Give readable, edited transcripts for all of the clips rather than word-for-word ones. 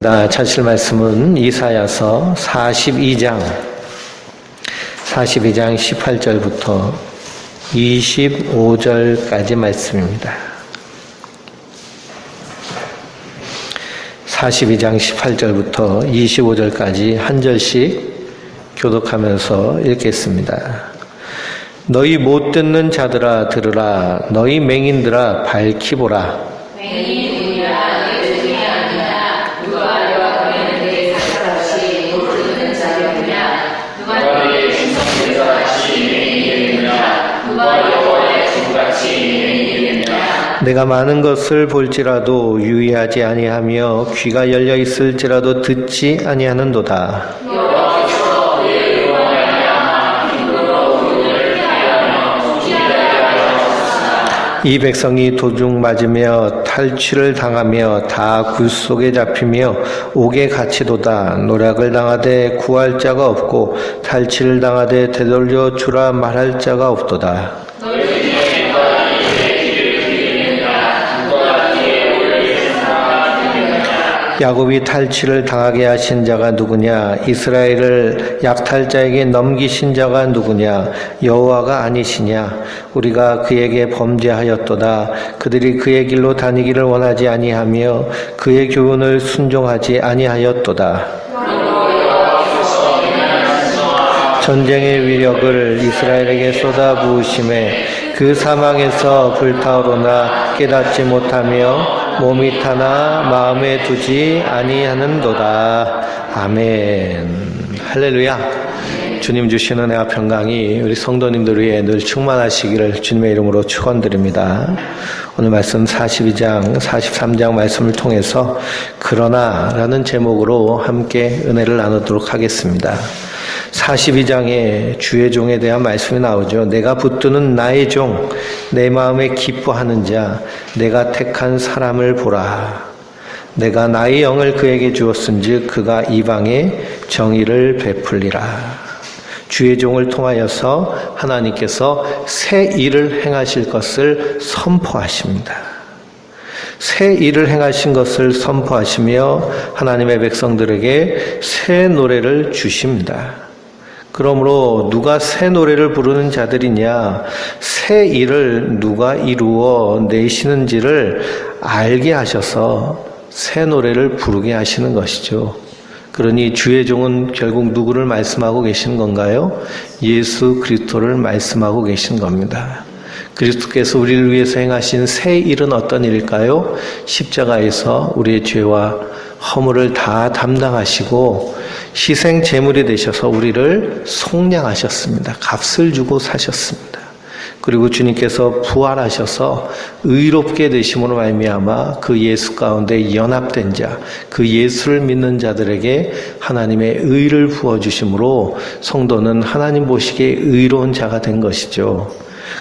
찾을 말씀은 이사야서 42장 18절부터 25절까지 말씀입니다. 42장 18절부터 25절까지 한 절씩 교독하면서 읽겠습니다. 너희 못 듣는 자들아 들으라. 너희 맹인들아 밝히보라. 맹인들아 내 중에 아니라 누가 너와 그에게 사사같이 못 듣는 자였느냐. 누가 너의 신성들같이 맹인이었느냐. 누가 여호와의 종같이 맹인이었느냐. 내가 많은 것을 볼지라도 유의하지 아니하며 귀가 열려 있을지라도 듣지 아니하는도다. 이 백성이 도중 맞으며 탈취를 당하며 다 굴속에 잡히며 옥에 갇히도다. 노략을 당하되 구할 자가 없고 탈취를 당하되 되돌려 주라 말할 자가 없도다. 야곱이 탈취를 당하게 하신 자가 누구냐? 이스라엘을 약탈자에게 넘기신 자가 누구냐? 여호와가 아니시냐? 우리가 그에게 범죄하였도다. 그들이 그의 길로 다니기를 원하지 아니하며 그의 교훈을 순종하지 아니하였도다. 전쟁의 위력을 이스라엘에게 쏟아부으심에 그 사망에서 불타오르나 깨닫지 못하며 몸이 타나 마음에 두지 아니하는도다. 아멘. 할렐루야. 주님 주시는 은혜와 평강이 우리 성도님들 위해 늘 충만하시기를 주님의 이름으로 축원드립니다. 오늘 말씀 42장, 43장 말씀을 통해서 그러나라는 제목으로 함께 은혜를 나누도록 하겠습니다. 42장에 주의 종에 대한 말씀이 나오죠. 내가 붙드는 나의 종, 내 마음에 기뻐하는 자, 내가 택한 사람을 보라. 내가 나의 영을 그에게 주었은즉 그가 이방에 정의를 베풀리라. 주의 종을 통하여서 하나님께서 새 일을 행하실 것을 선포하십니다. 새 일을 행하신 것을 선포하시며 하나님의 백성들에게 새 노래를 주십니다. 그러므로 누가 새 노래를 부르는 자들이냐? 새 일을 누가 이루어 내시는지를 알게 하셔서 새 노래를 부르게 하시는 것이죠. 그러니 주의 종은 결국 누구를 말씀하고 계신 건가요? 예수 그리스도를 말씀하고 계신 겁니다. 그리스도께서 우리를 위해서 행하신 새 일은 어떤 일일까요? 십자가에서 우리의 죄와 허물을 다 담당하시고 희생 제물이 되셔서 우리를 속량하셨습니다. 값을 주고 사셨습니다. 그리고 주님께서 부활하셔서 의롭게 되심으로 말미암아 그 예수 가운데 연합된 자, 그 예수를 믿는 자들에게 하나님의 의를 부어주심으로 성도는 하나님 보시기에 의로운 자가 된 것이죠.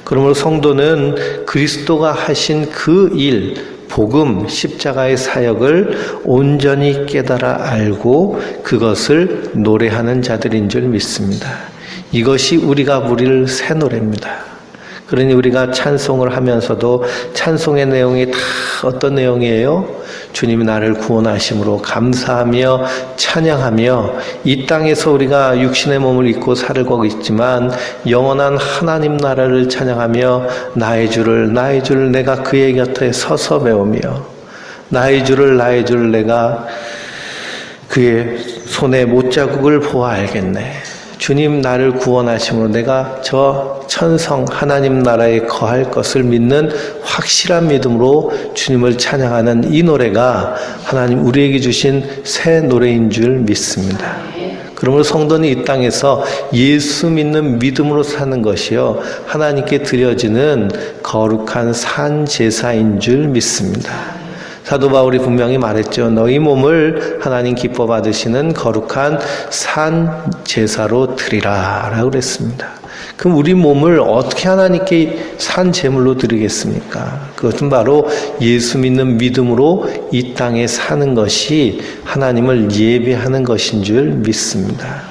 그러므로 성도는 그리스도가 하신 그 일, 복음, 십자가의 사역을 온전히 깨달아 알고 그것을 노래하는 자들인 줄 믿습니다. 이것이 우리가 부릴 새 노래입니다. 그러니 우리가 찬송을 하면서도 찬송의 내용이 다 어떤 내용이에요? 주님이 나를 구원하심으로 감사하며 찬양하며 이 땅에서 우리가 육신의 몸을 입고 살고 있지만 영원한 하나님 나라를 찬양하며 나의 주를 내가 그의 곁에 서서 배우며 나의 주를 내가 그의 손에 못자국을 보아 알겠네. 주님 나를 구원하심으로 내가 저 천성 하나님 나라에 거할 것을 믿는 확실한 믿음으로 주님을 찬양하는 이 노래가 하나님 우리에게 주신 새 노래인 줄 믿습니다. 그러므로 성도는 이 땅에서 예수 믿는 믿음으로 사는 것이요 하나님께 드려지는 거룩한 산 제사인 줄 믿습니다. 사도 바울이 분명히 말했죠. 너희 몸을 하나님 기뻐 받으시는 거룩한 산 제사로 드리라 라고 그랬습니다. 그럼 우리 몸을 어떻게 하나님께 산 제물로 드리겠습니까? 그것은 바로 예수 믿는 믿음으로 이 땅에 사는 것이 하나님을 예배하는 것인 줄 믿습니다.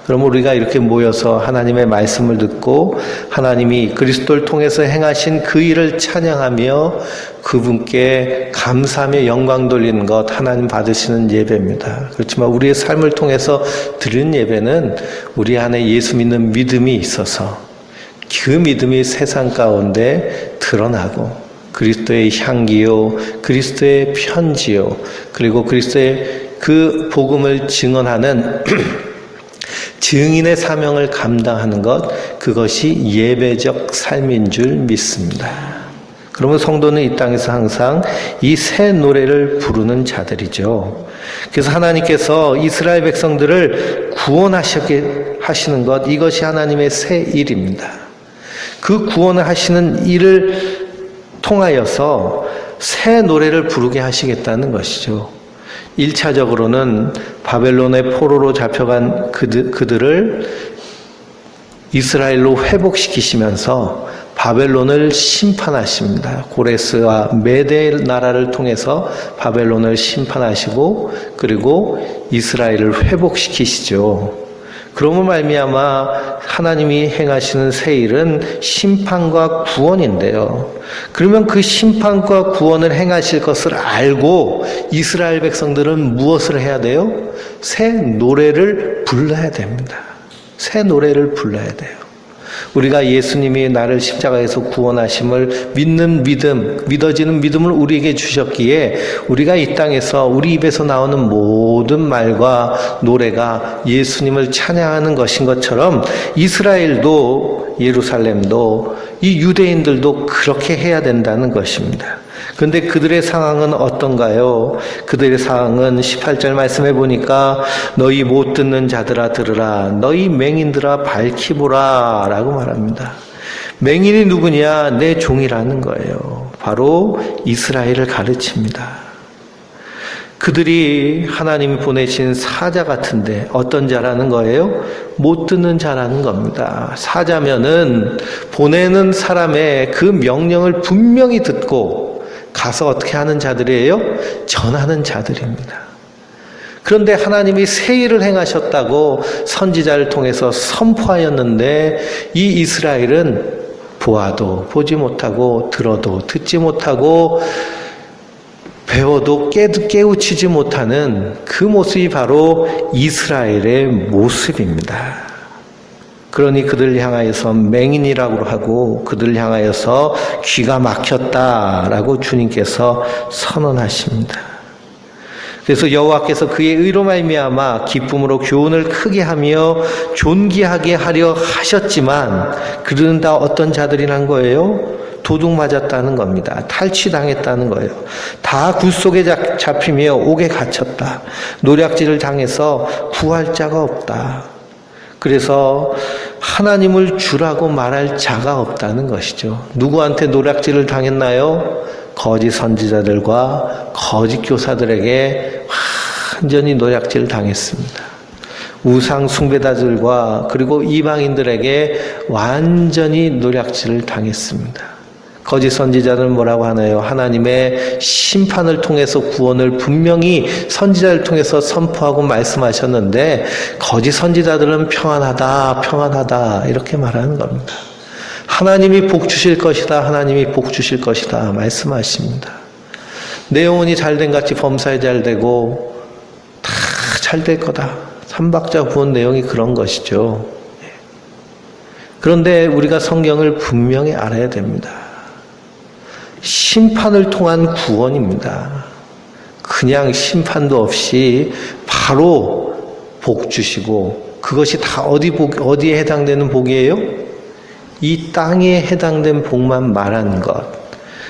그럼 우리가 이렇게 모여서 하나님의 말씀을 듣고 하나님이 그리스도를 통해서 행하신 그 일을 찬양하며 그분께 감사하며 영광 돌리는 것, 하나님 받으시는 예배입니다. 그렇지만 우리의 삶을 통해서 드리는 예배는 우리 안에 예수 믿는 믿음이 있어서 그 믿음이 세상 가운데 드러나고 그리스도의 향기요, 그리스도의 편지요, 그리고 그리스도의 그 복음을 증언하는 증인의 사명을 감당하는 것, 그것이 예배적 삶인 줄 믿습니다. 그러면 성도는 이 땅에서 항상 이 새 노래를 부르는 자들이죠. 그래서 하나님께서 이스라엘 백성들을 구원하시게 하시는 것, 이것이 하나님의 새 일입니다. 그 구원을 하시는 일을 통하여서 새 노래를 부르게 하시겠다는 것이죠. 1차적으로는 바벨론의 포로로 잡혀간 그들을 이스라엘로 회복시키시면서 바벨론을 심판하십니다. 고레스와 메대 나라를 통해서 바벨론을 심판하시고 그리고 이스라엘을 회복시키시죠. 그러므로 말미암아 하나님이 행하시는 새 일은 심판과 구원인데요. 그러면 그 심판과 구원을 행하실 것을 알고 이스라엘 백성들은 무엇을 해야 돼요? 새 노래를 불러야 됩니다. 새 노래를 불러야 돼요. 우리가 예수님이 나를 십자가에서 구원하심을 믿는 믿음, 믿어지는 믿음을 우리에게 주셨기에 우리가 이 땅에서 우리 입에서 나오는 모든 말과 노래가 예수님을 찬양하는 것인 것처럼 이스라엘도, 예루살렘도, 이 유대인들도 그렇게 해야 된다는 것입니다. 그런데 그들의 상황은 어떤가요? 그들의 상황은 18절 말씀해 보니까 너희 못 듣는 자들아 들으라, 너희 맹인들아 밝히 보라 라고 말합니다. 맹인이 누구냐? 내 종이라는 거예요. 바로 이스라엘을 가르칩니다. 그들이 하나님이 보내신 사자 같은데 어떤 자라는 거예요? 못 듣는 자라는 겁니다. 사자면은 보내는 사람의 그 명령을 분명히 듣고 가서 어떻게 하는 자들이에요? 전하는 자들입니다. 그런데 하나님이 새 일을 행하셨다고 선지자를 통해서 선포하였는데 이 이스라엘은 보아도 보지 못하고 들어도 듣지 못하고 배워도 깨우치지 못하는 그 모습이 바로 이스라엘의 모습입니다. 그러니 그들 향하여서 맹인이라고 하고 그들 향하여서 귀가 막혔다라고 주님께서 선언하십니다. 그래서 여호와께서 그의 의로 말미암아 기쁨으로 교훈을 크게 하며 존귀하게 하려 하셨지만 그들은 다 어떤 자들이란 거예요? 도둑 맞았다는 겁니다. 탈취당했다는 거예요. 다 굴 속에 잡히며 옥에 갇혔다. 노략질을 당해서 구할 자가 없다. 그래서 하나님을 주라고 말할 자가 없다는 것이죠. 누구한테 노략질을 당했나요? 거짓 선지자들과 거짓 교사들에게 완전히 노략질을 당했습니다. 우상 숭배자들과 그리고 이방인들에게 완전히 노략질을 당했습니다. 거짓 선지자는 뭐라고 하나요? 하나님의 심판을 통해서 구원을 분명히 선지자를 통해서 선포하고 말씀하셨는데 거짓 선지자들은 평안하다, 평안하다 이렇게 말하는 겁니다. 하나님이 복 주실 것이다, 하나님이 복 주실 것이다 말씀하십니다. 내 영혼이 잘된 같이 범사에 잘되고 다 잘될 거다. 삼박자 구원 내용이 그런 것이죠. 그런데 우리가 성경을 분명히 알아야 됩니다. 심판을 통한 구원입니다. 그냥 심판도 없이 바로 복 주시고 그것이 다 어디에 해당되는 복이에요? 이 땅에 해당된 복만 말하는 것.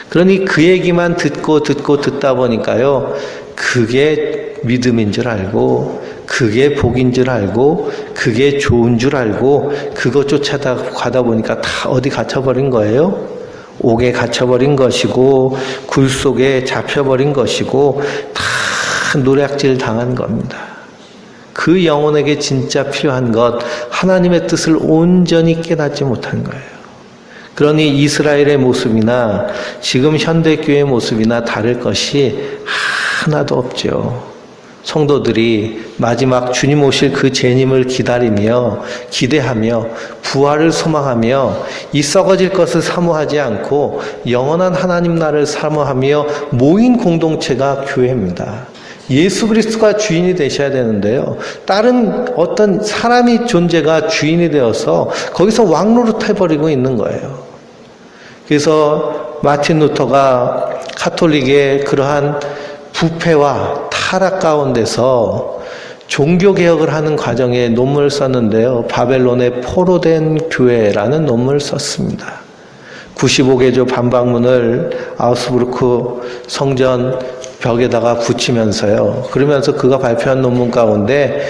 그러니 그 얘기만 듣다 보니까요. 그게 믿음인 줄 알고 그게 복인 줄 알고 그게 좋은 줄 알고 그것 쫓아가다 보니까 다 어디 갇혀버린 거예요? 옥에 갇혀버린 것이고 굴 속에 잡혀버린 것이고 다 노략질 당한 겁니다. 그 영혼에게 진짜 필요한 것, 하나님의 뜻을 온전히 깨닫지 못한 거예요. 그러니 이스라엘의 모습이나 지금 현대교회의 모습이나 다를 것이 하나도 없죠. 성도들이 마지막 주님 오실 그 재림을 기다리며 기대하며 부활을 소망하며 이 썩어질 것을 사모하지 않고 영원한 하나님 나라를 사모하며 모인 공동체가 교회입니다. 예수 그리스도가 주인이 되셔야 되는데요. 다른 어떤 사람이 존재가 주인이 되어서 거기서 왕노릇 해버리고 있는 거예요. 그래서 마틴 루터가 가톨릭의 그러한 부패와 타락 가운데서 종교개혁을 하는 과정에 논문을 썼는데요. 바벨론의 포로된 교회라는 논문을 썼습니다. 95개조 반박문을 아우스부르크 성전 벽에다가 붙이면서요. 그러면서 그가 발표한 논문 가운데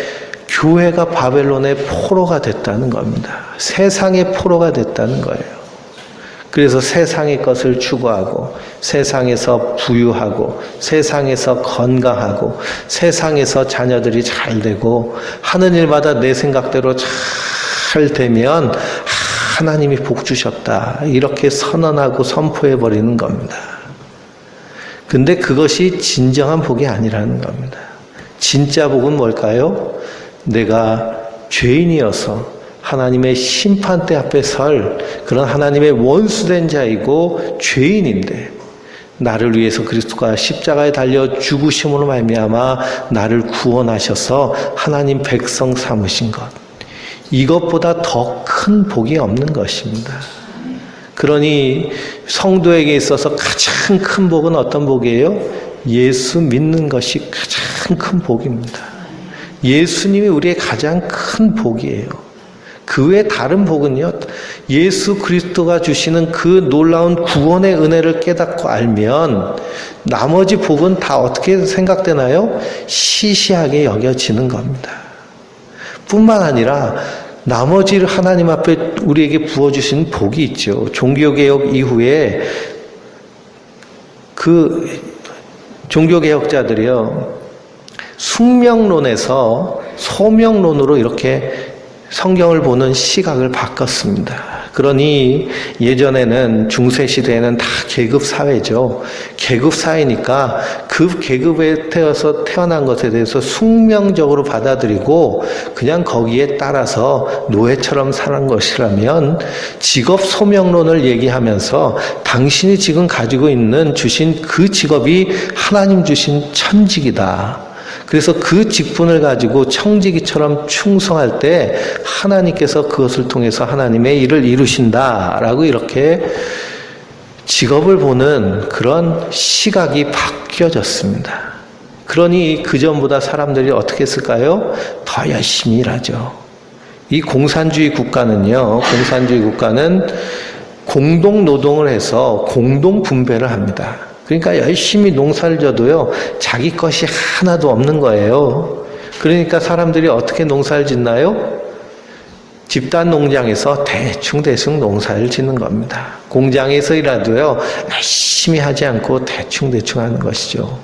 교회가 바벨론의 포로가 됐다는 겁니다. 세상의 포로가 됐다는 거예요. 그래서 세상의 것을 추구하고 세상에서 부유하고 세상에서 건강하고 세상에서 자녀들이 잘 되고 하는 일마다 내 생각대로 잘 되면 하나님이 복 주셨다. 이렇게 선언하고 선포해 버리는 겁니다. 근데 그것이 진정한 복이 아니라는 겁니다. 진짜 복은 뭘까요? 내가 죄인이어서 하나님의 심판대 앞에 설 그런 하나님의 원수된 자이고 죄인인데 나를 위해서 그리스도가 십자가에 달려 죽으심으로 말미암아 나를 구원하셔서 하나님 백성 삼으신 것, 이것보다 더 큰 복이 없는 것입니다. 그러니 성도에게 있어서 가장 큰 복은 어떤 복이에요? 예수 믿는 것이 가장 큰 복입니다. 예수님이 우리의 가장 큰 복이에요. 그 외 다른 복은요, 예수 그리스도가 주시는 그 놀라운 구원의 은혜를 깨닫고 알면 나머지 복은 다 어떻게 생각되나요? 시시하게 여겨지는 겁니다. 뿐만 아니라 나머지를 하나님 앞에 우리에게 부어주신 복이 있죠. 종교개혁 이후에 그 종교개혁자들이요, 숙명론에서 소명론으로 이렇게 성경을 보는 시각을 바꿨습니다. 그러니 예전에는 중세시대에는 다 계급사회죠. 계급사회니까 그 계급에 태어난 것에 대해서 숙명적으로 받아들이고 그냥 거기에 따라서 노예처럼 사는 것이라면 직업 소명론을 얘기하면서 당신이 지금 가지고 있는 주신 그 직업이 하나님 주신 천직이다. 그래서 그 직분을 가지고 청지기처럼 충성할 때 하나님께서 그것을 통해서 하나님의 일을 이루신다라고 이렇게 직업을 보는 그런 시각이 바뀌어졌습니다. 그러니 그전보다 사람들이 어떻게 했을까요? 더 열심히 일하죠. 이 공산주의 국가는 공동 노동을 해서 공동 분배를 합니다. 그러니까 열심히 농사를 져도요, 자기 것이 하나도 없는 거예요. 그러니까 사람들이 어떻게 농사를 짓나요? 집단 농장에서 대충 농사를 짓는 겁니다. 공장에서 일하도요, 열심히 하지 않고 대충 하는 것이죠.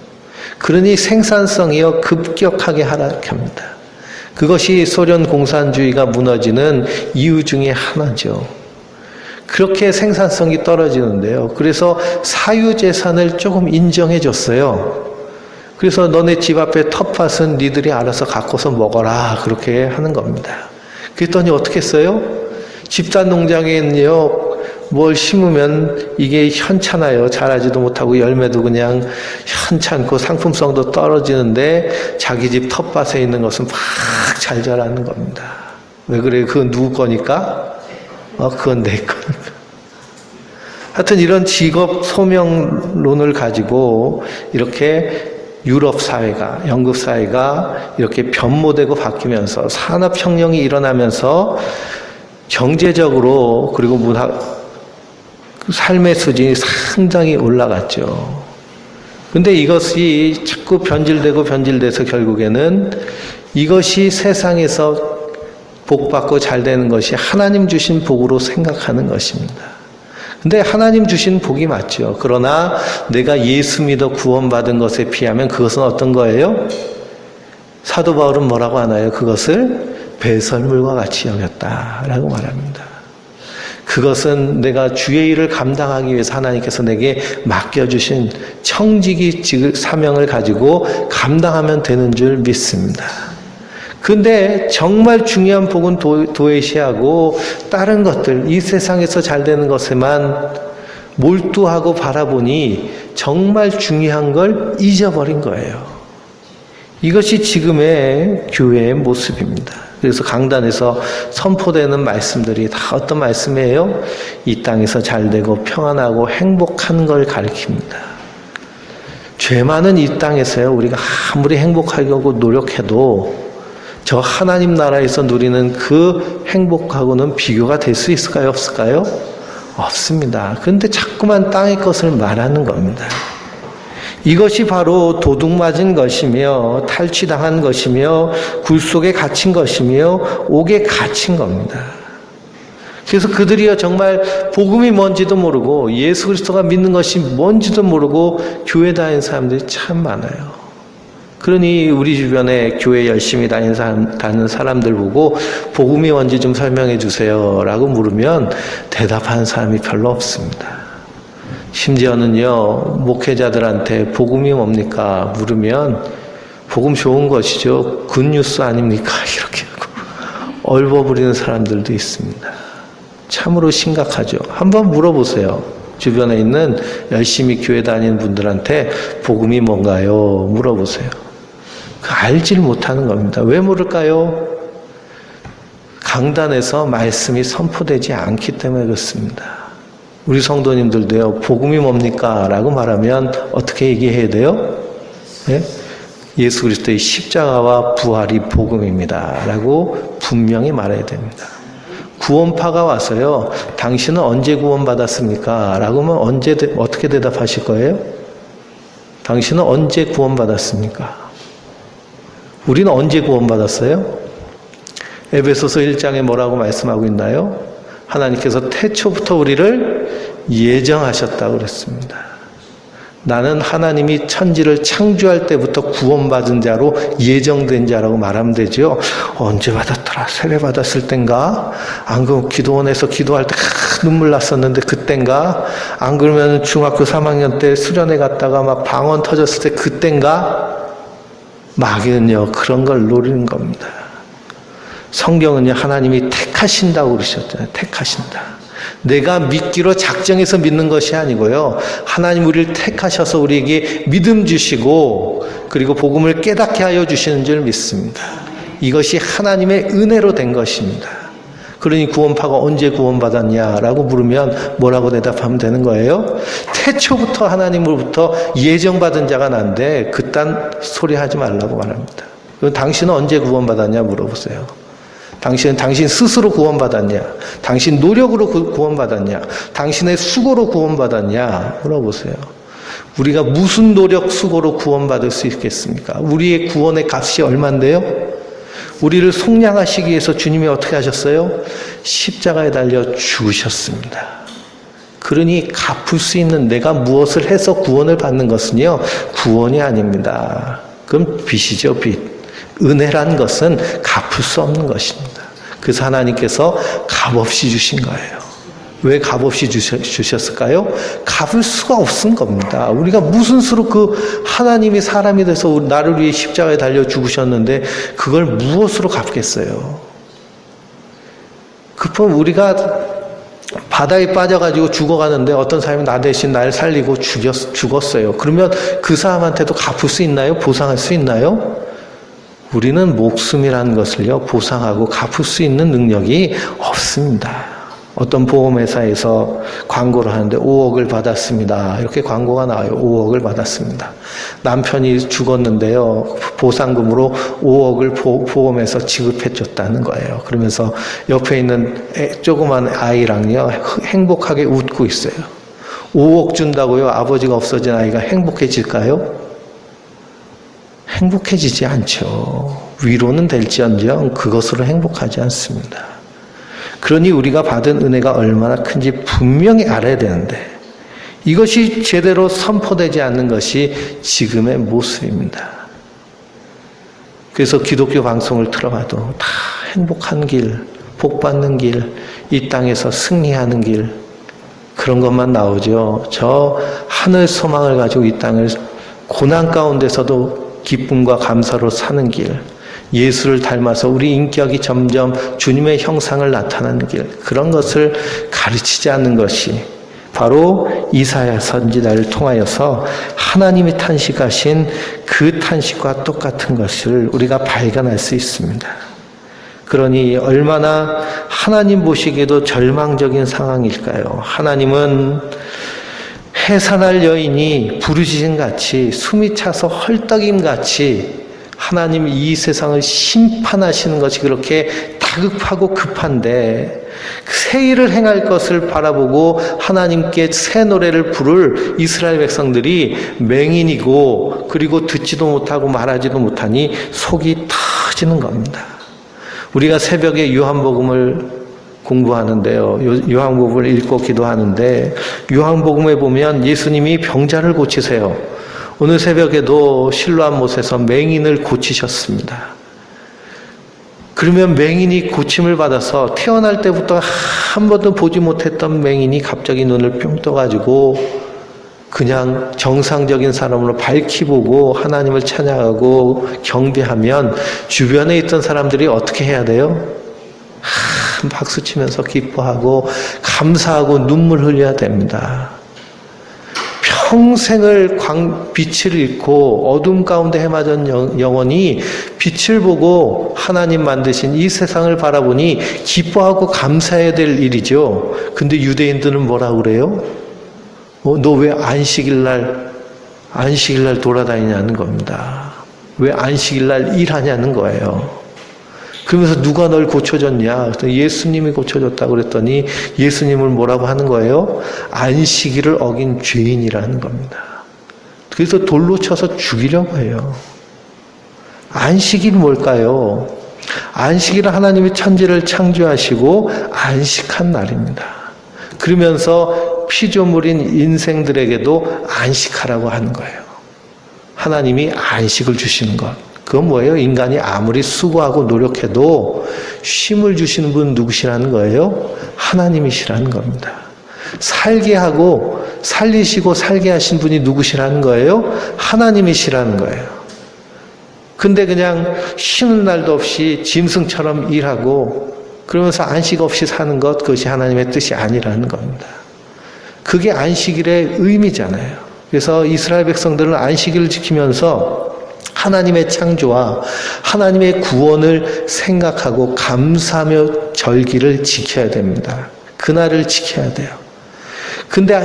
그러니 생산성이요, 급격하게 하락합니다. 그것이 소련 공산주의가 무너지는 이유 중에 하나죠. 그렇게 생산성이 떨어지는데요. 그래서 사유재산을 조금 인정해 줬어요. 그래서 너네 집 앞에 텃밭은 니들이 알아서 갖고서 먹어라. 그렇게 하는 겁니다. 그랬더니 어떻게 했어요? 집단 농장에는요, 뭘 심으면 이게 현찮아요. 자라지도 못하고 열매도 그냥 현찮고 상품성도 떨어지는데 자기 집 텃밭에 있는 것은 막 잘 자라는 겁니다. 왜 그래요? 그건 누구 거니까? 그건 내 거니까. 하여튼 이런 직업 소명론을 가지고 이렇게 유럽 사회가, 영국 사회가 이렇게 변모되고 바뀌면서 산업혁명이 일어나면서 경제적으로 그리고 삶의 수준이 상당히 올라갔죠. 근데 이것이 자꾸 변질돼서 결국에는 이것이 세상에서 복받고 잘 되는 것이 하나님 주신 복으로 생각하는 것입니다. 근데 하나님 주신 복이 맞죠. 그러나 내가 예수 믿어 구원받은 것에 비하면 그것은 어떤 거예요? 사도 바울은 뭐라고 하나요? 그것을 배설물과 같이 여겼다라고 말합니다. 그것은 내가 주의 일을 감당하기 위해서 하나님께서 내게 맡겨주신 청지기 사명을 가지고 감당하면 되는 줄 믿습니다. 근데 정말 중요한 복은 도외시하고 다른 것들, 이 세상에서 잘 되는 것에만 몰두하고 바라보니 정말 중요한 걸 잊어버린 거예요. 이것이 지금의 교회의 모습입니다. 그래서 강단에서 선포되는 말씀들이 다 어떤 말씀이에요? 이 땅에서 잘되고 평안하고 행복한 걸 가리킵니다. 죄 많은 이 땅에서요, 우리가 아무리 행복하려고 노력해도 저 하나님 나라에서 누리는 그 행복하고는 비교가 될 수 있을까요? 없을까요? 없습니다. 그런데 자꾸만 땅의 것을 말하는 겁니다. 이것이 바로 도둑 맞은 것이며 탈취당한 것이며 굴 속에 갇힌 것이며 옥에 갇힌 겁니다. 그래서 그들이요 정말 복음이 뭔지도 모르고 예수 그리스도가 믿는 것이 뭔지도 모르고 교회 다니는 사람들이 참 많아요. 그러니 우리 주변에 교회 열심히 다니는 사람들 보고 복음이 뭔지 좀 설명해 주세요 라고 물으면 대답하는 사람이 별로 없습니다. 심지어는요, 목회자들한테 복음이 뭡니까? 물으면 복음 좋은 것이죠. 굿뉴스 아닙니까? 이렇게 하고 얼버무리는 사람들도 있습니다. 참으로 심각하죠. 한번 물어보세요. 주변에 있는 열심히 교회 다니는 분들한테 복음이 뭔가요? 물어보세요. 알지를 못하는 겁니다. 왜 모를까요? 강단에서 말씀이 선포되지 않기 때문에 그렇습니다. 우리 성도님들도요, 복음이 뭡니까? 라고 말하면 어떻게 얘기해야 돼요? 네? 예수 그리스도의 십자가와 부활이 복음입니다. 라고 분명히 말해야 됩니다. 구원파가 와서요, 당신은 언제 구원받았습니까? 라고 하면 어떻게 대답하실 거예요? 당신은 언제 구원받았습니까? 우리는 언제 구원받았어요? 에베소서 1장에 뭐라고 말씀하고 있나요? 하나님께서 태초부터 우리를 예정하셨다고 그랬습니다. 나는 하나님이 천지를 창조할 때부터 구원받은 자로 예정된 자라고 말하면 되죠. 언제 받았더라? 세례 받았을 땐가? 안 그러면 기도원에서 기도할 때 눈물 났었는데 그땐가? 안 그러면 중학교 3학년 때 수련회 갔다가 막 방언 터졌을 때 그땐가? 마귀는요 그런 걸 노리는 겁니다. 성경은요 하나님이 택하신다고 그러셨잖아요. 택하신다. 내가 믿기로 작정해서 믿는 것이 아니고요, 하나님 우리를 택하셔서 우리에게 믿음 주시고 그리고 복음을 깨닫게 하여 주시는 줄 믿습니다. 이것이 하나님의 은혜로 된 것입니다. 그러니 구원파가 언제 구원받았냐라고 물으면 뭐라고 대답하면 되는 거예요? 태초부터 하나님으로부터 예정받은 자가 난데 그딴 소리 하지 말라고 말합니다. 그럼 당신은 언제 구원받았냐 물어보세요. 당신은 당신 스스로 구원받았냐? 당신 노력으로 구원받았냐? 당신의 수고로 구원받았냐? 물어보세요. 우리가 무슨 노력, 수고로 구원받을 수 있겠습니까? 우리의 구원의 값이 얼만데요? 우리를 속량하시기 위해서 주님이 어떻게 하셨어요? 십자가에 달려 죽으셨습니다. 그러니 갚을 수 있는 내가 무엇을 해서 구원을 받는 것은요, 구원이 아닙니다. 그럼 빚이죠, 빚. 은혜란 것은 갚을 수 없는 것입니다. 그래서 하나님께서 값없이 주신 거예요. 왜 값없이 주셨을까요? 갚을 수가 없은 겁니다. 우리가 무슨 수로 그 하나님이 사람이 돼서 나를 위해 십자가에 달려 죽으셨는데 그걸 무엇으로 갚겠어요? 그럼 우리가 바다에 빠져가지고 죽어가는데 어떤 사람이 나 대신 날 살리고 죽었어요. 그러면 그 사람한테도 갚을 수 있나요? 보상할 수 있나요? 우리는 목숨이라는 것을요, 보상하고 갚을 수 있는 능력이 없습니다. 어떤 보험회사에서 광고를 하는데 5억을 받았습니다. 이렇게 광고가 나와요. 5억을 받았습니다. 남편이 죽었는데요, 보상금으로 5억을 보험에서 지급해줬다는 거예요. 그러면서 옆에 있는 조그만 아이랑요, 행복하게 웃고 있어요. 5억 준다고요, 아버지가 없어진 아이가 행복해질까요? 행복해지지 않죠. 위로는 될지언정 그것으로 행복하지 않습니다. 그러니 우리가 받은 은혜가 얼마나 큰지 분명히 알아야 되는데 이것이 제대로 선포되지 않는 것이 지금의 모습입니다. 그래서 기독교 방송을 틀어봐도 다 행복한 길, 복 받는 길, 이 땅에서 승리하는 길, 그런 것만 나오죠. 저 하늘 소망을 가지고 이 땅을 고난 가운데서도 기쁨과 감사로 사는 길, 예수를 닮아서 우리 인격이 점점 주님의 형상을 나타나는 길, 그런 것을 가르치지 않는 것이 바로 이사야 선지자를 통하여서 하나님이 탄식하신 그 탄식과 똑같은 것을 우리가 발견할 수 있습니다. 그러니 얼마나 하나님 보시기에도 절망적인 상황일까요? 하나님은 해산할 여인이 부르짖음같이 숨이 차서 헐떡임같이 하나님이 이 세상을 심판하시는 것이 그렇게 다급하고 급한데 새 일을 행할 것을 바라보고 하나님께 새 노래를 부를 이스라엘 백성들이 맹인이고 그리고 듣지도 못하고 말하지도 못하니 속이 터지는 겁니다. 우리가 새벽에 요한복음을 공부하는데요. 요한복음을 읽고 기도하는데 요한복음에 보면 예수님이 병자를 고치세요. 오늘 새벽에도 실로암 못에서 맹인을 고치셨습니다. 그러면 맹인이 고침을 받아서 태어날 때부터 한 번도 보지 못했던 맹인이 갑자기 눈을 뿅 떠가지고 그냥 정상적인 사람으로 밝히 보고 하나님을 찬양하고 경배하면 주변에 있던 사람들이 어떻게 해야 돼요? 박수치면서 기뻐하고 감사하고 눈물 흘려야 됩니다. 평생을 빛을 잃고 어둠 가운데 헤매던 영혼이 빛을 보고 하나님 만드신 이 세상을 바라보니 기뻐하고 감사해야 될 일이죠. 근데 유대인들은 뭐라고 그래요? 너 왜 안식일날 돌아다니냐는 겁니다. 왜 안식일날 일하냐는 거예요. 그러면서 누가 널 고쳐줬냐? 예수님이 고쳐줬다고 그랬더니 예수님을 뭐라고 하는 거예요? 안식일을 어긴 죄인이라는 겁니다. 그래서 돌로 쳐서 죽이려고 해요. 안식일이 뭘까요? 안식일은 하나님이 천지를 창조하시고 안식한 날입니다. 그러면서 피조물인 인생들에게도 안식하라고 하는 거예요. 하나님이 안식을 주시는 것. 그건 뭐예요? 인간이 아무리 수고하고 노력해도 쉼을 주시는 분 누구시라는 거예요? 하나님이시라는 겁니다. 살게 하고 살리시고 살게 하신 분이 누구시라는 거예요? 하나님이시라는 거예요. 근데 그냥 쉬는 날도 없이 짐승처럼 일하고 그러면서 안식 없이 사는 것, 그것이 하나님의 뜻이 아니라는 겁니다. 그게 안식일의 의미잖아요. 그래서 이스라엘 백성들은 안식일을 지키면서 하나님의 창조와 하나님의 구원을 생각하고 감사하며 절기를 지켜야 됩니다. 그날을 지켜야 돼요. 근데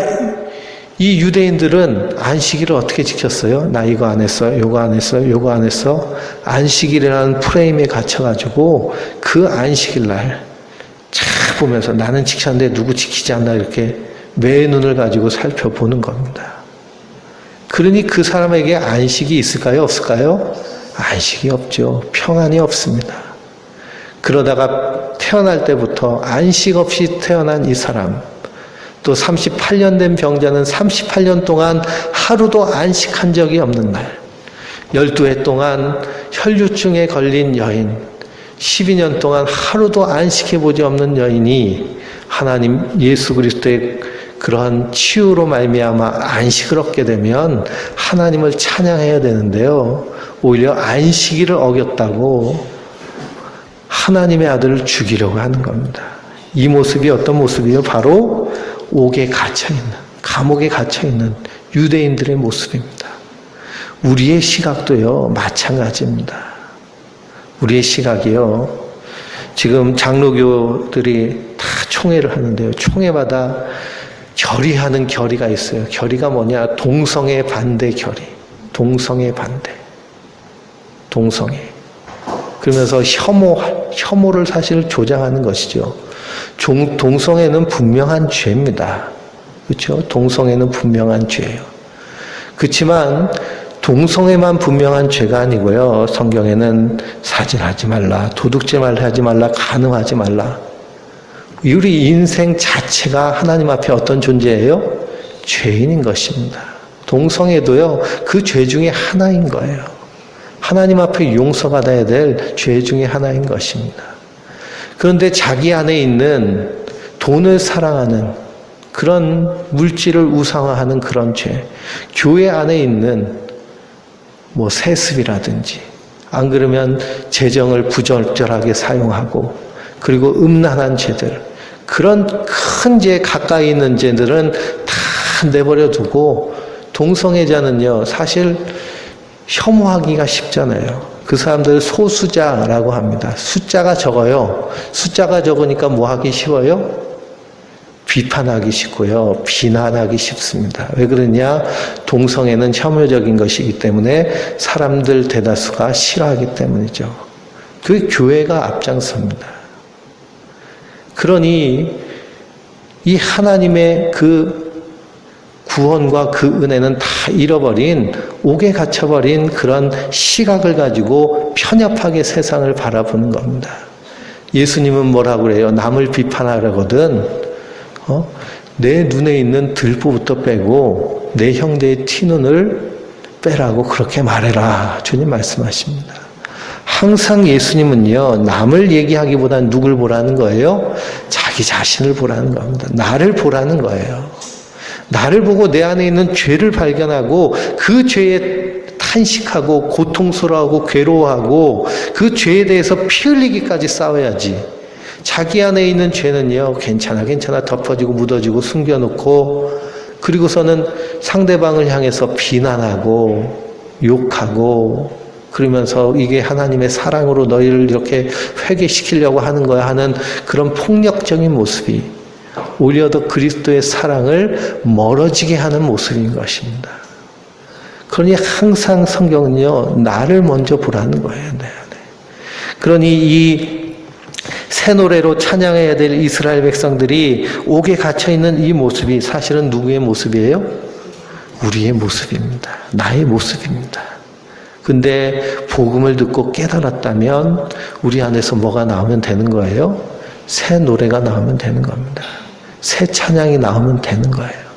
이 유대인들은 안식일을 어떻게 지켰어요? 나 이거 안 했어, 요거 안 했어, 요거 안 했어. 안식일이라는 프레임에 갇혀가지고 그 안식일날 쫙 보면서 나는 지켰는데 누구 지키지 않나 이렇게 매 눈을 가지고 살펴보는 겁니다. 그러니 그 사람에게 안식이 있을까요? 없을까요? 안식이 없죠. 평안이 없습니다. 그러다가 태어날 때부터 안식 없이 태어난 이 사람, 또 38년 된 병자는 38년 동안 하루도 안식한 적이 없는 날, 12해 동안 혈류증에 걸린 여인, 12년 동안 하루도 안식해보지 없는 여인이 하나님 예수 그리스도의 그러한 치유로 말미암아 안식을 얻게 되면 하나님을 찬양해야 되는데요. 오히려 안식일을 어겼다고 하나님의 아들을 죽이려고 하는 겁니다. 이 모습이 어떤 모습이에요? 바로 옥에 갇혀있는, 감옥에 갇혀있는 유대인들의 모습입니다. 우리의 시각도요, 마찬가지입니다. 우리의 시각이요, 지금 장로교들이 다 총회를 하는데요. 총회마다 결의하는 결의가 있어요. 결의가 뭐냐? 동성애 반대 결의. 동성애 반대. 동성애. 그러면서 혐오를 사실 조장하는 것이죠. 동성애는 분명한 죄입니다. 그렇죠? 동성애는 분명한 죄예요. 그렇지만 동성애만 분명한 죄가 아니고요. 성경에는 사진하지 말라, 도둑질을 하지 말라, 간음하지 말라. 우리 인생 자체가 하나님 앞에 어떤 존재예요? 죄인인 것입니다. 동성애도요, 그 죄 중에 하나인 거예요. 하나님 앞에 용서받아야 될 죄 중에 하나인 것입니다. 그런데 자기 안에 있는 돈을 사랑하는 그런 물질을 우상화하는 그런 죄, 교회 안에 있는 뭐 세습이라든지, 안 그러면 재정을 부적절하게 사용하고, 그리고 음란한 죄들, 그런 큰 죄, 가까이 있는 죄들은 다 내버려 두고, 동성애자는요, 사실 혐오하기가 쉽잖아요. 그 사람들을 소수자라고 합니다. 숫자가 적어요. 숫자가 적으니까 뭐 하기 쉬워요? 비판하기 쉽고요. 비난하기 쉽습니다. 왜 그러냐? 동성애는 혐오적인 것이기 때문에 사람들 대다수가 싫어하기 때문이죠. 그 교회가 앞장섭니다. 그러니 이 하나님의 그 구원과 그 은혜는 다 잃어버린, 옥에 갇혀버린 그런 시각을 가지고 편협하게 세상을 바라보는 겁니다. 예수님은 뭐라고 그래요? 남을 비판하려거든 내 눈에 있는 들보부터 빼고 내 형제의 티눈을 빼라고 그렇게 말해라. 주님 말씀하십니다. 항상 예수님은요, 남을 얘기하기보다는 누굴 보라는 거예요? 자기 자신을 보라는 겁니다. 나를 보라는 거예요. 나를 보고 내 안에 있는 죄를 발견하고 그 죄에 탄식하고 고통스러워하고 괴로워하고 그 죄에 대해서 피 흘리기까지 싸워야지. 자기 안에 있는 죄는요, 괜찮아 덮어지고 묻어지고 숨겨놓고, 그리고서는 상대방을 향해서 비난하고 욕하고 그러면서 이게 하나님의 사랑으로 너희를 이렇게 회개시키려고 하는 거야 하는 그런 폭력적인 모습이 오히려 더 그리스도의 사랑을 멀어지게 하는 모습인 것입니다. 그러니 항상 성경은요, 나를 먼저 보라는 거예요. 네. 그러니 이 새 노래로 찬양해야 될 이스라엘 백성들이 옥에 갇혀있는 이 모습이 사실은 누구의 모습이에요? 우리의 모습입니다. 나의 모습입니다. 근데 복음을 듣고 깨달았다면 우리 안에서 뭐가 나오면 되는 거예요? 새 노래가 나오면 되는 겁니다. 새 찬양이 나오면 되는 거예요.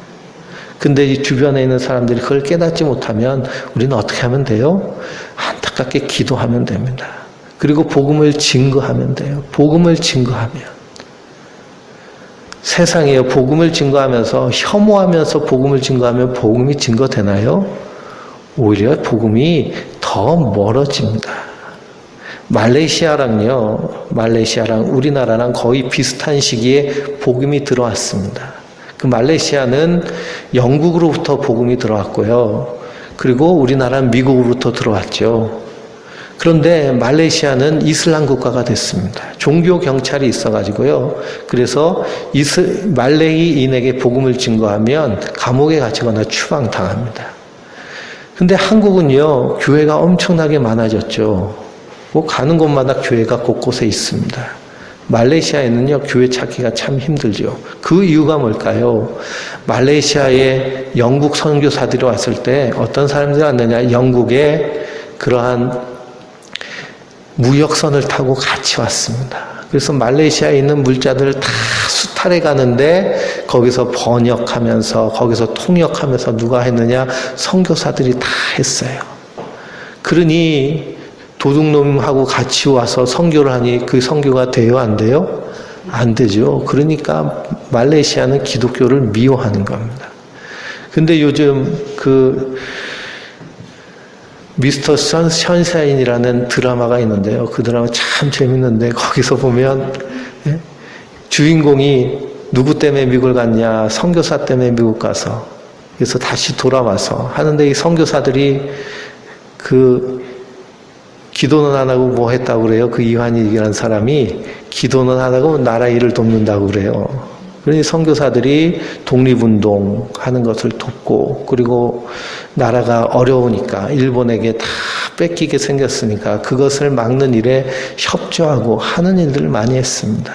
근데 이 주변에 있는 사람들이 그걸 깨닫지 못하면 우리는 어떻게 하면 돼요? 안타깝게 기도하면 됩니다. 그리고 복음을 증거하면 돼요. 복음을 증거하면. 세상에요, 복음을 증거하면서 혐오하면서 복음을 증거하면 복음이 증거되나요? 오히려 복음이 더 멀어집니다. 말레이시아랑 우리나라랑 거의 비슷한 시기에 복음이 들어왔습니다. 그 말레이시아는 영국으로부터 복음이 들어왔고요. 그리고 우리나라는 미국으로부터 들어왔죠. 그런데 말레이시아는 이슬람 국가가 됐습니다. 종교 경찰이 있어가지고요. 그래서 말레이인에게 복음을 증거하면 감옥에 갇히거나 추방당합니다. 근데 한국은요, 교회가 엄청나게 많아졌죠. 뭐 가는 곳마다 교회가 곳곳에 있습니다. 말레이시아에는요, 교회 찾기가 참 힘들죠. 그 이유가 뭘까요? 말레이시아에 영국 선교사들이 왔을 때 어떤 사람들이 왔느냐? 영국에 그러한 무역선을 타고 같이 왔습니다. 그래서 말레이시아에 있는 물자들을 다 수탈해 가는데 거기서 번역하면서 거기서 통역하면서 누가 했느냐? 선교사들이 다 했어요. 그러니 도둑놈하고 같이 와서 선교를 하니 그 선교가 돼요? 안 돼요? 안 되죠. 그러니까 말레이시아는 기독교를 미워하는 겁니다. 근데 요즘 미스터 선샤인이라는 드라마가 있는데요. 그 드라마 참 재밌는데 거기서 보면 주인공이 누구 때문에 미국을 갔냐? 선교사 때문에 미국 가서 그래서 다시 돌아와서 하는데 이 선교사들이 기도는 안 하고 뭐 했다고 그래요? 그 이환익이라는 사람이 기도는 안 하고 나라 일을 돕는다고 그래요. 그러니 선교사들이 독립운동 하는 것을 돕고 그리고 나라가 어려우니까 일본에게 다 뺏기게 생겼으니까 그것을 막는 일에 협조하고 하는 일들을 많이 했습니다.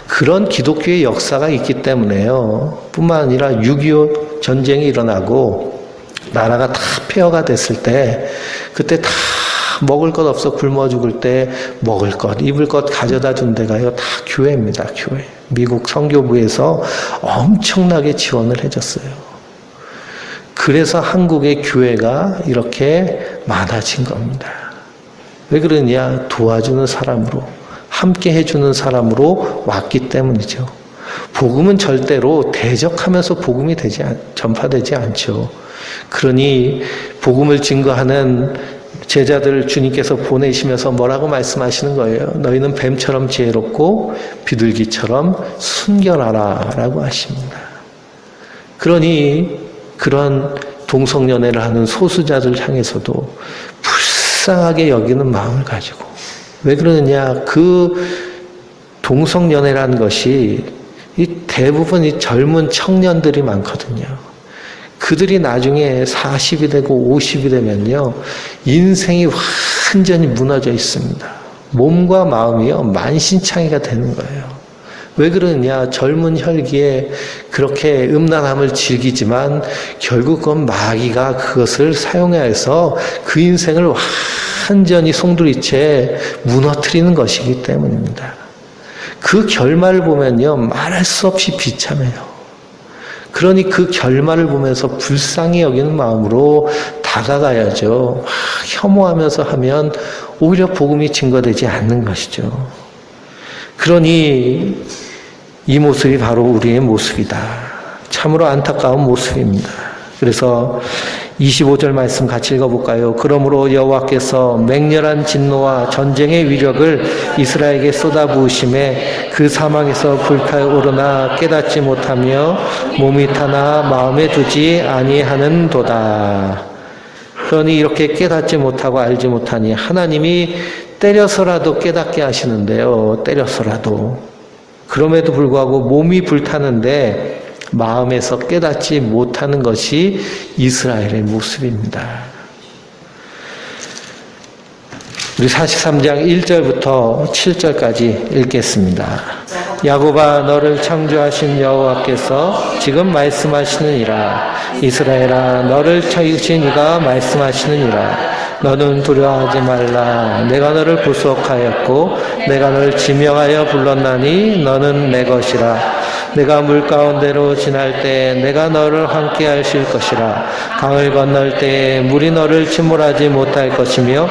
그런 기독교의 역사가 있기 때문에요. 뿐만 아니라 6.25 전쟁이 일어나고 나라가 다 폐허가 됐을 때 그때 다 먹을 것 없어 굶어 죽을 때 먹을 것, 입을 것 가져다 준 데가요. 다 교회입니다. 교회. 미국 선교부에서 엄청나게 지원을 해줬어요. 그래서 한국의 교회가 이렇게 많아진 겁니다. 왜 그러냐? 도와주는 사람으로. 함께 해주는 사람으로 왔기 때문이죠. 복음은 절대로 대적하면서 복음이 전파되지 않죠. 그러니 복음을 증거하는 제자들을 주님께서 보내시면서 뭐라고 말씀하시는 거예요? 너희는 뱀처럼 지혜롭고 비둘기처럼 순결하라 라고 하십니다. 그러니 그런 동성연애를 하는 소수자들 향해서도 불쌍하게 여기는 마음을 가지고, 왜 그러느냐, 그 동성연애라는 것이 대부분 이 젊은 청년들이 많거든요. 그들이 나중에 40이 되고 50이 되면요, 인생이 완전히 무너져 있습니다. 몸과 마음이요, 만신창이가 되는 거예요. 왜 그러느냐, 젊은 혈기에 그렇게 음란함을 즐기지만 결국 그건 마귀가 그것을 사용해서 그 인생을 완전히 송두리째 무너뜨리는 것이기 때문입니다. 그 결말을 보면요, 말할 수 없이 비참해요. 그러니 그 결말을 보면서 불쌍히 여기는 마음으로 다가가야죠. 혐오하면서 하면 오히려 복음이 증거되지 않는 것이죠. 그러니 이 모습이 바로 우리의 모습이다. 참으로 안타까운 모습입니다. 그래서 25절 말씀 같이 읽어볼까요? 그러므로 여호와께서 맹렬한 진노와 전쟁의 위력을 이스라엘에게 쏟아부으심에 그 사망에서 불타오르나 깨닫지 못하며 몸이 타나 마음에 두지 아니하는도다. 그러니 이렇게 깨닫지 못하고 알지 못하니 하나님이 때려서라도 깨닫게 하시는데요. 때려서라도. 그럼에도 불구하고 몸이 불타는데 마음에서 깨닫지 못하는 것이 이스라엘의 모습입니다. 우리 43장 1절부터 7절까지 읽겠습니다. 야곱아, 너를 창조하신 여호와께서 지금 말씀하시느니라. 이스라엘아, 너를 찾으신 이가 말씀하시느니라. 너는 두려워하지 말라. 내가 너를 구속하였고 내가 너를 지명하여 불렀나니 너는 내 것이라. 내가 물 가운데로 지날 때 내가 너를 함께 하실 것이라. 강을 건널 때 물이 너를 침몰하지 못할 것이며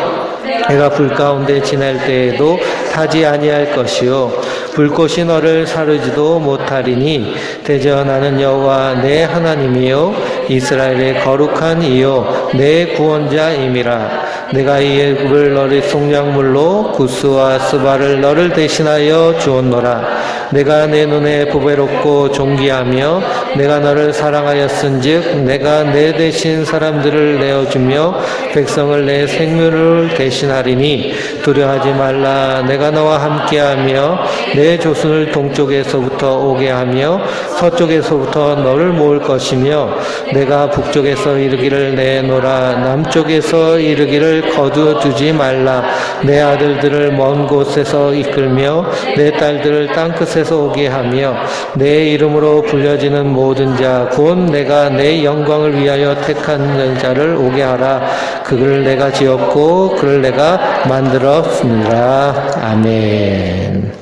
내가 불 가운데 지날 때에도 타지 아니할 것이요 불꽃이 너를 사르지도 못하리니 대저 나는 여호와 내 하나님이요 이스라엘의 거룩한 이요 내 구원자임이라. 내가 이 애굽을 너를 속량물로 구스와 스바를 너를 대신하여 주었노라. 내가 내 눈에 보배롭고 존귀하며 내가 너를 사랑하였은즉 내가 내 대신 사람들을 내어주며 백성을 내 생명을 대신하리니 두려워하지 말라. 내가 너와 함께하며 내 조순을 동쪽에서부터 오게 하며 서쪽에서부터 너를 모을 것이며 내가 북쪽에서 이르기를 내노라. 남쪽에서 이르기를 거두두지 말라. 내 아들들을 먼 곳에서 이끌며 내 딸들을 땅끝에서 오게 하며 내 이름으로 불려지는 모든 자 곧 내가 내 영광을 위하여 택한 자를 오게 하라. 그를 내가 지었고 그를 내가 만들었습니다. 아멘.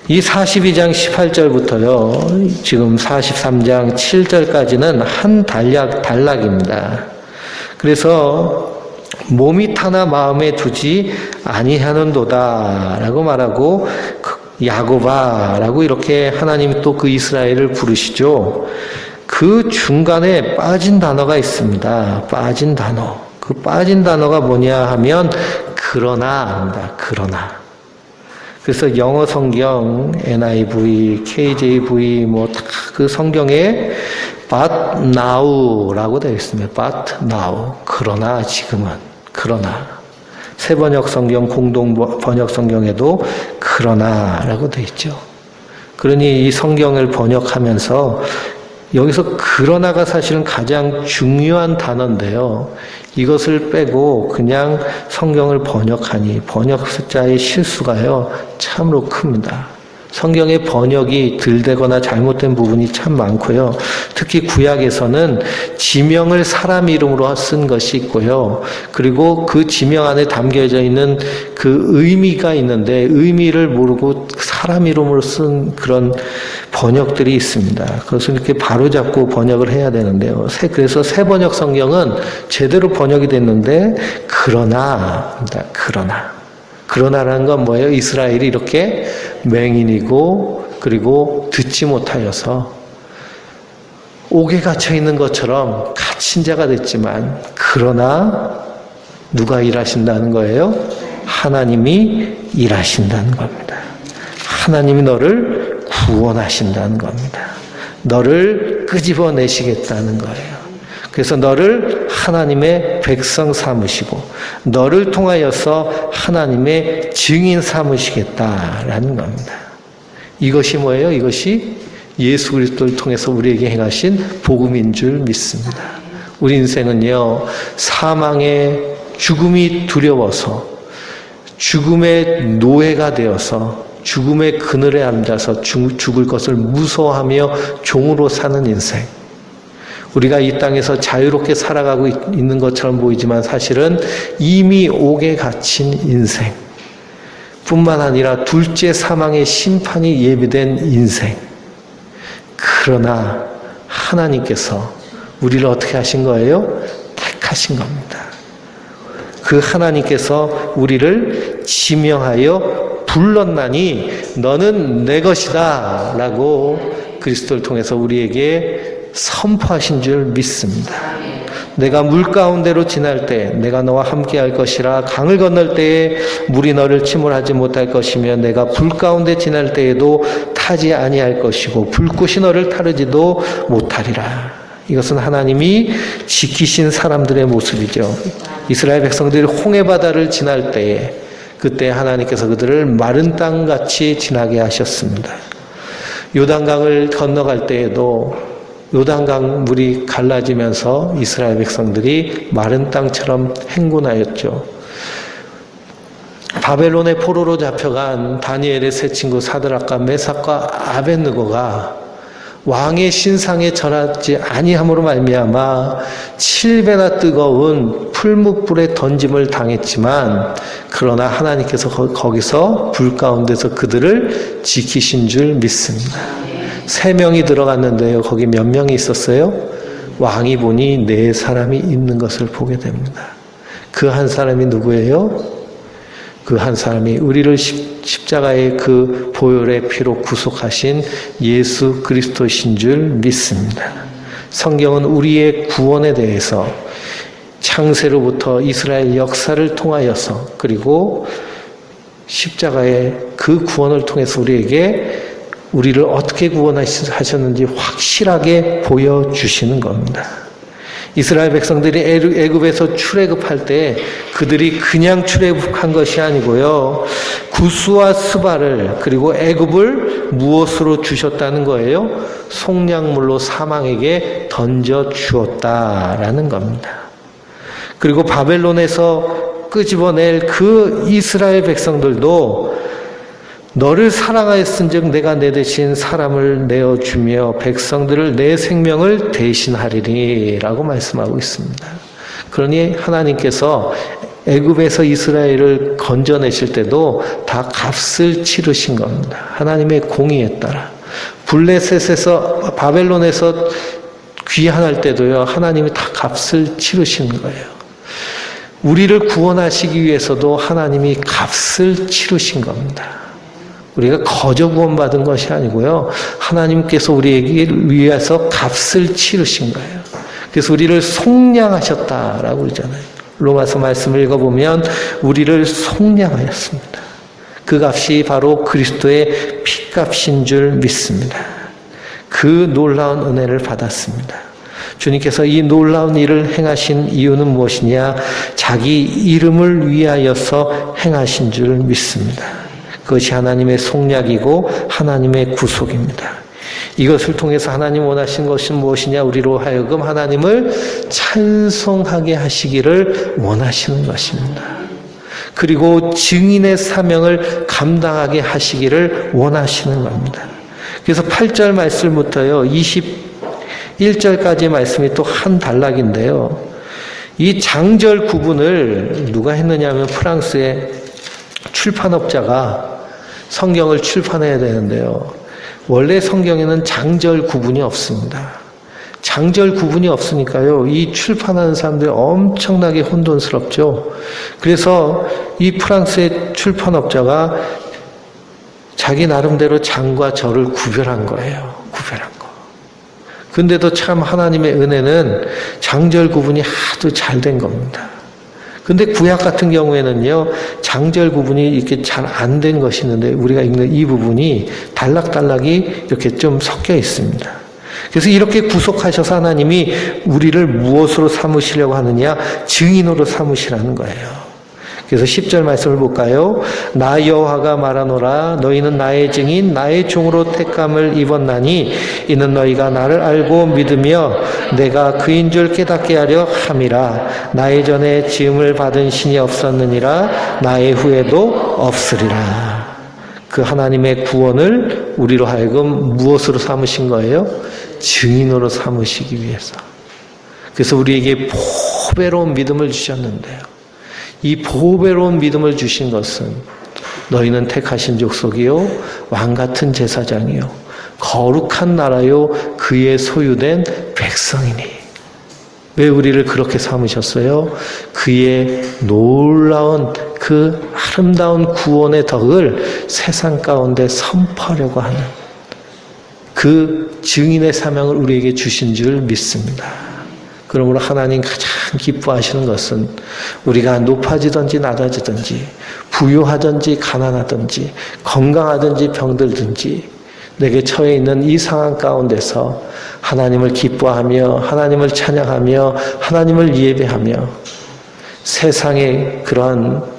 이 42장 18절부터요 지금 43장 7절까지는 한 단락입니다. 그래서 몸이 타나 마음에 두지 아니하는도다 라고 말하고 야곱아라고 이렇게 하나님이 또 그 이스라엘을 부르시죠. 그 중간에 빠진 단어가 있습니다. 빠진 단어. 그 빠진 단어가 뭐냐 하면 그러나입니다. 그러나. 그래서 영어 성경 NIV, KJV 뭐 다 그 성경에 but now라고 되어 있습니다. but now. 그러나 지금은. 그러나. 새 번역 성경, 공동 번역 성경에도 그러나라고 되어 있죠. 그러니 이 성경을 번역하면서 여기서 그러나가 사실은 가장 중요한 단어인데요. 이것을 빼고 그냥 성경을 번역하니 번역자의 실수가요 참으로 큽니다. 성경의 번역이 덜 되거나 잘못된 부분이 참 많고요. 특히 구약에서는 지명을 사람 이름으로 쓴 것이 있고요. 그리고 그 지명 안에 담겨져 있는 그 의미가 있는데 의미를 모르고 사람 이름으로 쓴 그런 번역들이 있습니다. 그것을 이렇게 바로잡고 번역을 해야 되는데요. 그래서 새 번역 성경은 제대로 번역이 됐는데 그러나 그러나라는 건 뭐예요? 이스라엘이 이렇게 맹인이고 그리고 듣지 못하여서 옥에 갇혀 있는 것처럼 갇힌 자가 됐지만 그러나 누가 일하신다는 거예요? 하나님이 일하신다는 겁니다. 하나님이 너를 구원하신다는 겁니다. 너를 끄집어내시겠다는 거예요. 그래서 너를 하나님의 백성 삼으시고 너를 통하여서 하나님의 증인 삼으시겠다라는 겁니다. 이것이 뭐예요? 이것이 예수 그리스도를 통해서 우리에게 행하신 복음인 줄 믿습니다. 우리 인생은요, 사망의 죽음이 두려워서 죽음의 노예가 되어서 죽음의 그늘에 앉아서 죽을 것을 무서워하며 종으로 사는 인생. 우리가 이 땅에서 자유롭게 살아가고 있는 것처럼 보이지만 사실은 이미 옥에 갇힌 인생. 뿐만 아니라 둘째 사망의 심판이 예비된 인생. 그러나 하나님께서 우리를 어떻게 하신 거예요? 택하신 겁니다. 그 하나님께서 우리를 지명하여 불렀나니 너는 내 것이다 라고 그리스도를 통해서 우리에게 선포하신 줄 믿습니다. 내가 물 가운데로 지날 때 내가 너와 함께 할 것이라. 강을 건널 때에 물이 너를 침몰하지 못할 것이며 내가 불 가운데 지날 때에도 타지 아니할 것이고 불꽃이 너를 타르지도 못하리라. 이것은 하나님이 지키신 사람들의 모습이죠. 이스라엘 백성들이 홍해바다를 지날 때에 그때 하나님께서 그들을 마른 땅같이 지나게 하셨습니다. 요단강을 건너갈 때에도 요단강 물이 갈라지면서 이스라엘 백성들이 마른 땅처럼 행군하였죠. 바벨론의 포로로 잡혀간 다니엘의 세 친구 사드락과 메삭과 아벳느고가 왕의 신상에 절하지 아니함으로 말미암아 7배나 뜨거운 풀무불에 던짐을 당했지만 그러나 하나님께서 거기서 불 가운데서 그들을 지키신 줄 믿습니다. 3명이 들어갔는데요. 거기 몇 명이 있었어요? 왕이 보니 4사람이 있는 것을 보게 됩니다. 그 한 사람이 누구예요? 그 한 사람이 우리를 십자가의 그 보혈의 피로 구속하신 예수 그리스도신 줄 믿습니다. 성경은 우리의 구원에 대해서 창세로부터 이스라엘 역사를 통하여서 그리고 십자가의 그 구원을 통해서 우리를 어떻게 구원하셨는지 확실하게 보여주시는 겁니다. 이스라엘 백성들이 애굽에서 출애굽할 때 그들이 그냥 출애굽한 것이 아니고요. 구스와 스바를 그리고 애굽을 무엇으로 주셨다는 거예요? 속량물로 사망에게 던져 주었다라는 겁니다. 그리고 바벨론에서 끄집어낼 그 이스라엘 백성들도 너를 사랑하였은즉 내가 내 대신 사람을 내어주며 백성들을 내 생명을 대신하리니 라고 말씀하고 있습니다. 그러니 하나님께서 애굽에서 이스라엘을 건져내실 때도 다 값을 치르신 겁니다. 하나님의 공의에 따라. 블레셋에서 바벨론에서 귀환할 때도요. 하나님이 다 값을 치르시는 거예요. 우리를 구원하시기 위해서도 하나님이 값을 치르신 겁니다. 우리가 거저 구원받은 것이 아니고요. 하나님께서 우리에게 위해서 값을 치르신 거예요. 그래서 우리를 속량하셨다라고 그러잖아요. 로마서 말씀을 읽어보면 우리를 속량하였습니다. 그 값이 바로 그리스도의 피값인 줄 믿습니다. 그 놀라운 은혜를 받았습니다. 주님께서 이 놀라운 일을 행하신 이유는 무엇이냐? 자기 이름을 위하여서 행하신 줄 믿습니다. 그것이 하나님의 속량이고 하나님의 구속입니다. 이것을 통해서 하나님 원하신 것은 무엇이냐? 우리로 하여금 하나님을 찬송하게 하시기를 원하시는 것입니다. 그리고 증인의 사명을 감당하게 하시기를 원하시는 겁니다. 그래서 8절 말씀부터요 21절까지의 말씀이 또 한 단락인데요. 이 장절 구분을 누가 했느냐면 프랑스의 출판업자가 성경을 출판해야 되는데요. 원래 성경에는 장절 구분이 없습니다. 장절 구분이 없으니까요. 이 출판하는 사람들이 엄청나게 혼돈스럽죠. 그래서 이 프랑스의 출판업자가 자기 나름대로 장과 절을 구별한 거예요. 구별한 거. 근데도 참 하나님의 은혜는 장절 구분이 하도 잘 된 겁니다. 근데 구약 같은 경우에는요, 장절 구분이 이렇게 잘 안 된 것이 있는데, 우리가 읽는 이 부분이 단락단락이 이렇게 좀 섞여 있습니다. 그래서 이렇게 구속하셔서 하나님이 우리를 무엇으로 삼으시려고 하느냐? 증인으로 삼으시라는 거예요. 그래서 10절 말씀을 볼까요? 나 여호와가 말하노라 너희는 나의 증인 나의 종으로 택감을 입었나니 이는 너희가 나를 알고 믿으며 내가 그인 줄 깨닫게 하려 함이라. 나의 전에 지음을 받은 신이 없었느니라 나의 후에도 없으리라. 그 하나님의 구원을 우리로 하여금 무엇으로 삼으신 거예요? 증인으로 삼으시기 위해서. 그래서 우리에게 보배로운 믿음을 주셨는데요. 이 보배로운 믿음을 주신 것은 너희는 택하신 족속이요 왕같은 제사장이요 거룩한 나라요 그의 소유된 백성이니. 왜 우리를 그렇게 삼으셨어요? 그의 놀라운 그 아름다운 구원의 덕을 세상 가운데 선포하려고 하는 그 증인의 사명을 우리에게 주신 줄 믿습니다. 그러므로 하나님 가장 기뻐하시는 것은 우리가 높아지든지 낮아지든지 부유하든지 가난하든지 건강하든지 병들든지 내게 처해 있는 이 상황 가운데서 하나님을 기뻐하며 하나님을 찬양하며 하나님을 예배하며 세상의 그러한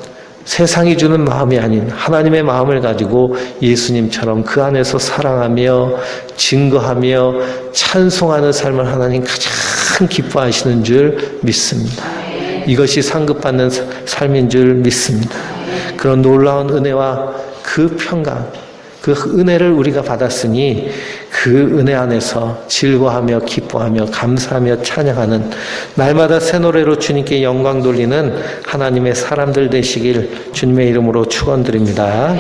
세상이 주는 마음이 아닌 하나님의 마음을 가지고 예수님처럼 그 안에서 사랑하며 증거하며 찬송하는 삶을 하나님 가장 기뻐하시는 줄 믿습니다. 이것이 상급받는 삶인 줄 믿습니다. 그런 놀라운 은혜와 그 평강, 그 은혜를 우리가 받았으니 그 은혜 안에서 즐거워하며 기뻐하며 감사하며 찬양하는 날마다 새 노래로 주님께 영광 돌리는 하나님의 사람들 되시길 주님의 이름으로 축원드립니다.